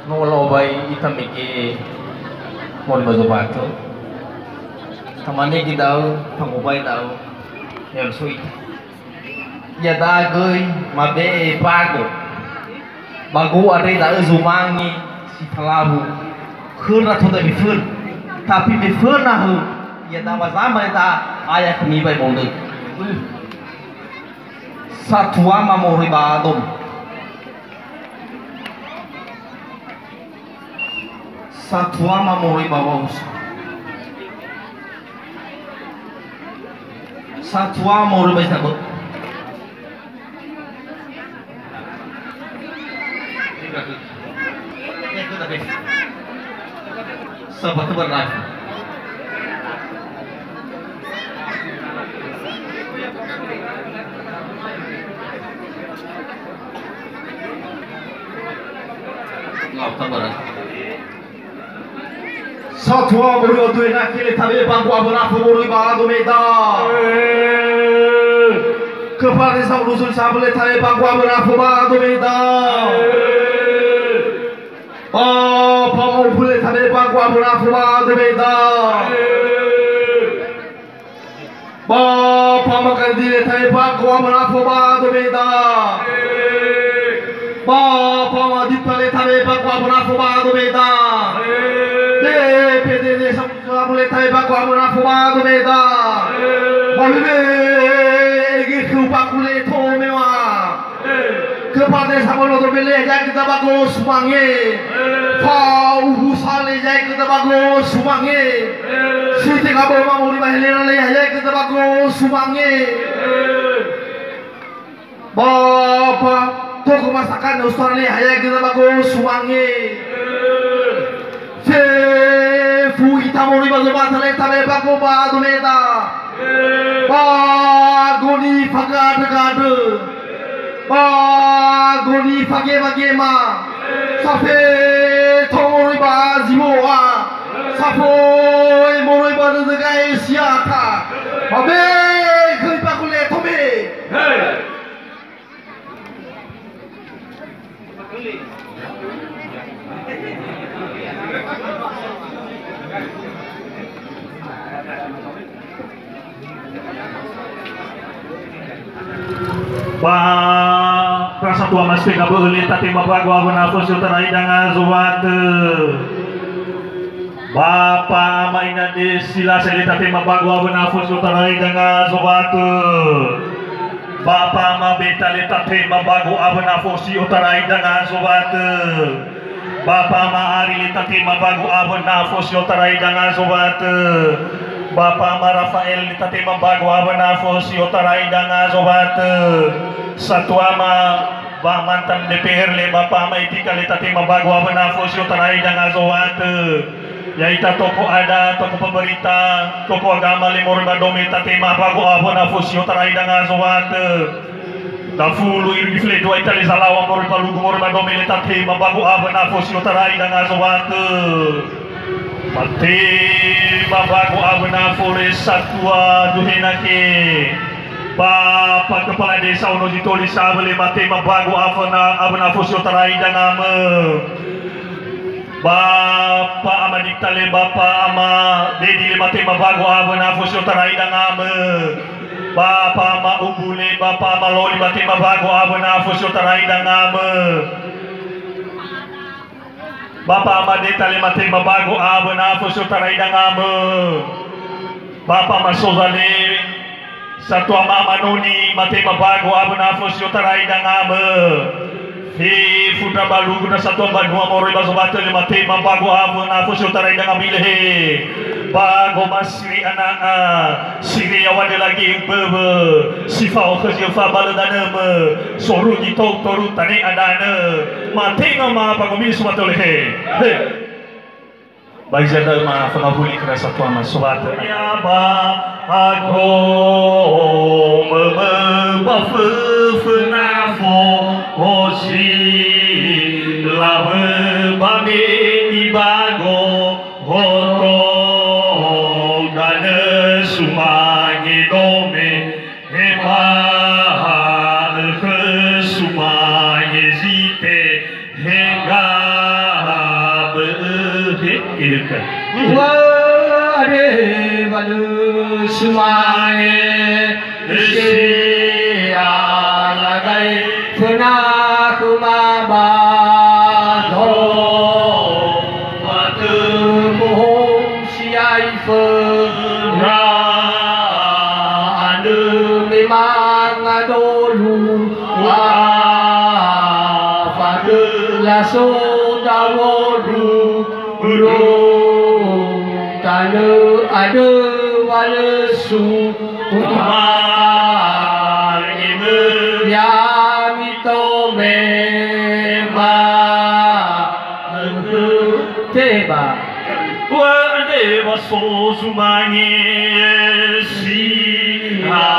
Nolo bay itamiki mon bazo tamane ki daw pangubay daw yang sweet ya da gơi mà be pago bagu ada da zumangi si falabu khun ra thonda bi phun tapi bi phun na hu ya da bazama ta aya kami bay bol satwa ma mori ba dom satwa ma mori ba baus satwa mori ba takut sahabat berat ngọc berat satwa mori tu nak kile tabe bangku abona mori ba do meda kepada sang rusul sabule tabe bangku abona ba do meda Pamor boleh tadi bangku abuna fuba debeda. Pamakan dia tadi bangku abuna fuba debeda. Pamadip tadi tadi bangku abuna fuba debeda. Pede sama boleh tadi bangku abuna fuba debeda. Malume gitu bakule tomewa. Kepada sama lo beli aja kita bagus semangat, kau busale aja kita bagus semangat, siti kau mau dibahilin aja kita bagus semangat, bapak toko masakan Australia aja kita bagus semangat, fu kita mau dibaca baca tabe bagus badu meda, goni fagad goni fage ma safe thomori ba jimoa safoi moroi ba degai siata abe khoi pakule thome Rasa tua mas pega boleh tapi bapak gua bernafas uterai dengan zuat Bapak mainan di sila saya tapi bapak gua bernafas uterai dengan zuat Bapak ma betali tapi bapak gua bernafas uterai dengan zuat Bapak ma ari tapi bapak gua bernafas uterai dengan zuat Bapak ma Rafael tapi bapak gua bernafas uterai dengan zuat satu ama mantan DPR le Bapak ma itikali tati mabagwa bernafas uterai dengan zuat yaita toko ada toko pemerintah toko agama le morba domi tati mabagwa bernafas uterai dengan zuat dafulu irgi fle dua itali salawa morba lugu morba domi le tati mabagwa bernafas uterai dengan zuat mati mabagwa bernafas satwa duhinake Bapak kepala desa uno ditoli sabele mate mabago abana fosio tarai dangame Bapak ama diktale Bapak ama dedi le mate mabago abana fosio tarai dangame Bapak ama umbule Bapak ama loli mate mabago abana fosio tarai dangame Bapak ama detale mate mabago abana fosio tarai dangame Bapak ama sozale satu ama manoni mate mabago abana fosio tarai dangame he fuda balu guna satu amba dua moro baso batele mate mabago abana fosio tarai dangamile he bago masri ana siri awade lagi bebe sifau khazio fa baladana me soru di tok toru tani adana mate ngama bagomi sumatole he baik zada ma famabuli kena satu ama sobat ya ba ago mebafna fo hosi la ba me ibago hoto dane sumangi dome hema ke sumangi zite hega Gitu. Wade balu sumae sialagai pernah kumabado matu mohong siai pernah anu memang adolu pada laso dawodu tanda ada walesu yang itu memang teba Wade baso sumanye siha